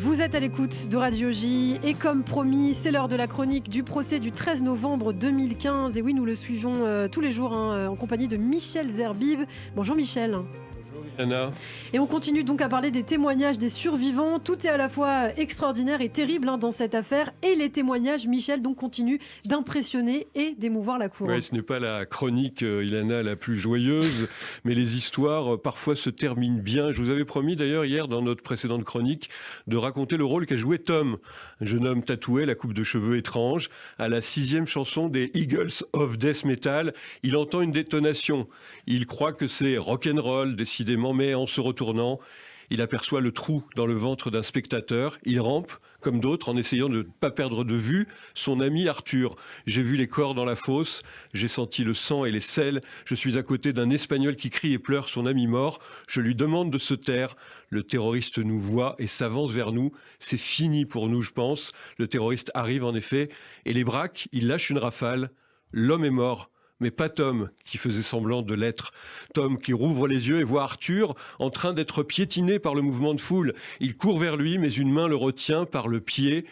Vous êtes à l'écoute de Radio J et comme promis, c'est l'heure de la chronique du procès du 13 novembre 2015. Et oui, nous le suivons tous les jours en compagnie de Michel Zerbib. Bonjour Michel. Anna. Et on continue donc à parler des témoignages des survivants. Tout est à la fois extraordinaire et terrible dans cette affaire. Et les témoignages, Michel, donc continuent d'impressionner et d'émouvoir la cour. Oui, ce n'est pas la chronique, Ilana, la plus joyeuse, mais les histoires parfois se terminent bien. Je vous avais promis d'ailleurs hier dans notre précédente chronique de raconter le rôle qu'a joué Tom, un jeune homme tatoué, la coupe de cheveux étrange. À la 6e chanson des Eagles of Death Metal, il entend une détonation. Il croit que c'est rock'n'roll, décidément, mais en se retournant, il aperçoit le trou dans le ventre d'un spectateur. Il rampe, comme d'autres, en essayant de ne pas perdre de vue son ami Arthur. J'ai vu les corps dans la fosse, j'ai senti le sang et les selles. Je suis à côté d'un Espagnol qui crie et pleure son ami mort. Je lui demande de se taire. Le terroriste nous voit et s'avance vers nous. C'est fini pour nous, je pense. Le terroriste arrive en effet et les braque. Il lâche une rafale. L'homme est mort. Mais pas Tom, qui faisait semblant de l'être. Tom qui rouvre les yeux et voit Arthur en train d'être piétiné par le mouvement de foule. Il court vers lui, mais une main le retient par le pied.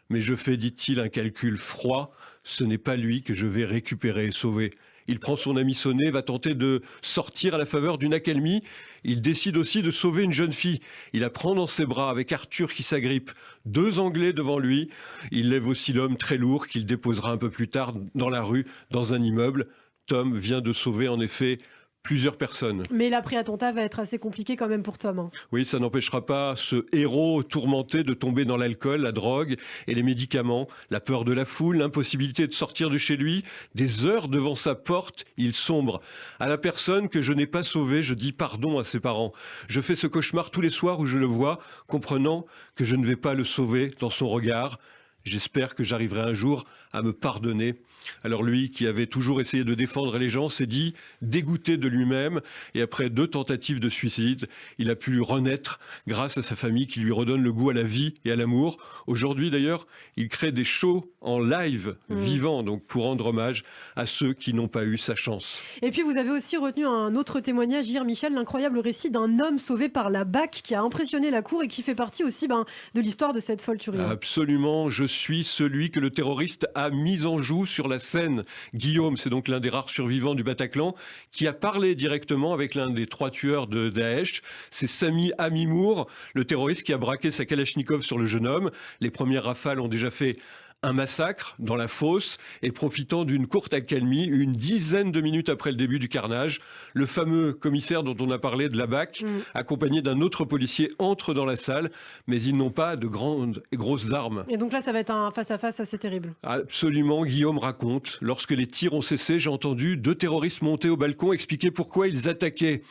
Mais je fais, dit-il, un calcul froid. Ce n'est pas lui que je vais récupérer et sauver. Il prend son ami sonné, va tenter de sortir à la faveur d'une accalmie. Il décide aussi de sauver une jeune fille. Il la prend dans ses bras avec Arthur qui s'agrippe. 2 Anglais devant lui. Il lève aussi l'homme très lourd qu'il déposera un peu plus tard dans la rue, dans un immeuble. Tom vient de sauver en effet plusieurs personnes. Mais l'après-attentat va être assez compliqué quand même pour Tom. Oui, ça n'empêchera pas ce héros tourmenté de tomber dans l'alcool, la drogue et les médicaments, la peur de la foule, l'impossibilité de sortir de chez lui. Des heures devant sa porte, il sombre. À la personne que je n'ai pas sauvée, je dis pardon à ses parents. Je fais ce cauchemar tous les soirs où je le vois, comprenant que je ne vais pas le sauver dans son regard. J'espère que j'arriverai un jour à me pardonner. Alors lui, qui avait toujours essayé de défendre les gens, s'est dit dégoûté de lui-même. Et après 2 tentatives de suicide, il a pu renaître grâce à sa famille qui lui redonne le goût à la vie et à l'amour. Aujourd'hui d'ailleurs, il crée des shows en live vivant, donc pour rendre hommage à ceux qui n'ont pas eu sa chance. Et puis vous avez aussi retenu un autre témoignage hier, Michel, l'incroyable récit d'un homme sauvé par la BAC qui a impressionné la cour et qui fait partie aussi de l'histoire de cette folle tuerie. Absolument, je suis celui que le terroriste a mis en joue sur la scène. Guillaume, c'est donc l'un des rares survivants du Bataclan, qui a parlé directement avec l'un des 3 tueurs de Daesh. C'est Sami Amimour, le terroriste qui a braqué sa Kalachnikov sur le jeune homme. Les premières rafales ont déjà fait un massacre dans la fosse et profitant d'une courte accalmie, une dizaine de minutes après le début du carnage, le fameux commissaire dont on a parlé de la BAC, accompagné d'un autre policier, entre dans la salle, mais ils n'ont pas de grandes et grosses armes. Et donc là, ça va être un face-à-face assez terrible. Absolument, Guillaume raconte. Lorsque les tirs ont cessé, j'ai entendu 2 terroristes monter au balcon expliquer pourquoi ils attaquaient.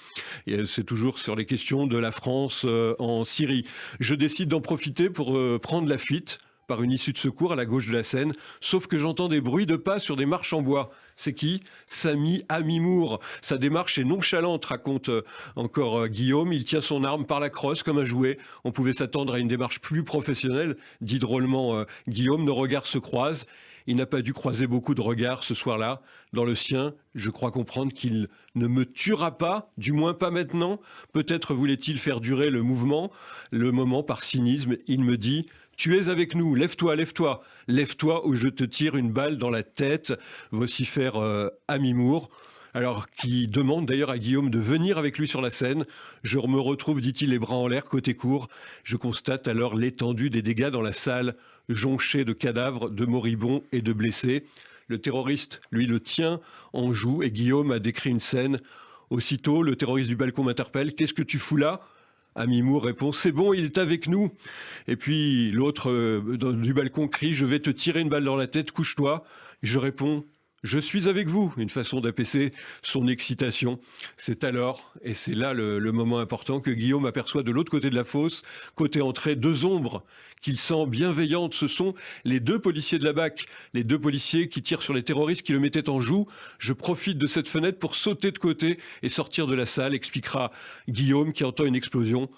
Et c'est toujours sur les questions de la France en Syrie. Je décide d'en profiter pour prendre la fuite par une issue de secours à la gauche de la Seine, sauf que j'entends des bruits de pas sur des marches en bois. C'est qui ? Sami Amimour. Sa démarche est nonchalante, raconte encore Guillaume. Il tient son arme par la crosse comme un jouet. On pouvait s'attendre à une démarche plus professionnelle, dit drôlement Guillaume. Nos regards se croisent. Il n'a pas dû croiser beaucoup de regards ce soir-là. Dans le sien, je crois comprendre qu'il ne me tuera pas, du moins pas maintenant. Peut-être voulait-il faire durer le moment par cynisme. Il me dit « Tu es avec nous, lève-toi, lève-toi. Lève-toi ou je te tire une balle dans la tête », vocifère Amimour. Alors, qui demande d'ailleurs à Guillaume de venir avec lui sur la scène. Je me retrouve, dit-il, les bras en l'air, côté cour. Je constate alors l'étendue des dégâts dans la salle, jonchée de cadavres, de moribonds et de blessés. Le terroriste, lui, le tient en joue et Guillaume a décrit une scène. Aussitôt, le terroriste du balcon m'interpelle. « Qu'est-ce que tu fous là ?» Amimour répond « C'est bon, il est avec nous !» Et puis l'autre du balcon crie « Je vais te tirer une balle dans la tête, couche-toi !» Je réponds « Je suis avec vous !» Une façon d'apaiser son excitation. C'est alors, et c'est là le moment important, que Guillaume aperçoit de l'autre côté de la fosse, côté entrée, 2 ombres qu'il sent bienveillantes. Ce sont les 2 policiers de la BAC, les 2 policiers qui tirent sur les terroristes qui le mettaient en joue. Je profite de cette fenêtre pour sauter de côté et sortir de la salle, expliquera Guillaume qui entend une explosion.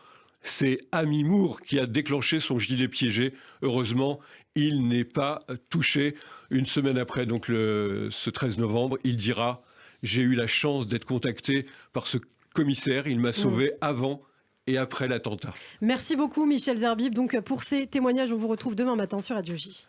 C'est Amimour qui a déclenché son gilet piégé. Heureusement, il n'est pas touché. Une semaine après, donc ce 13 novembre, il dira « J'ai eu la chance d'être contacté par ce commissaire. Il m'a sauvé avant et après l'attentat. Merci beaucoup Michel Zerbib donc, pour ces témoignages. On vous retrouve demain matin sur Radio J.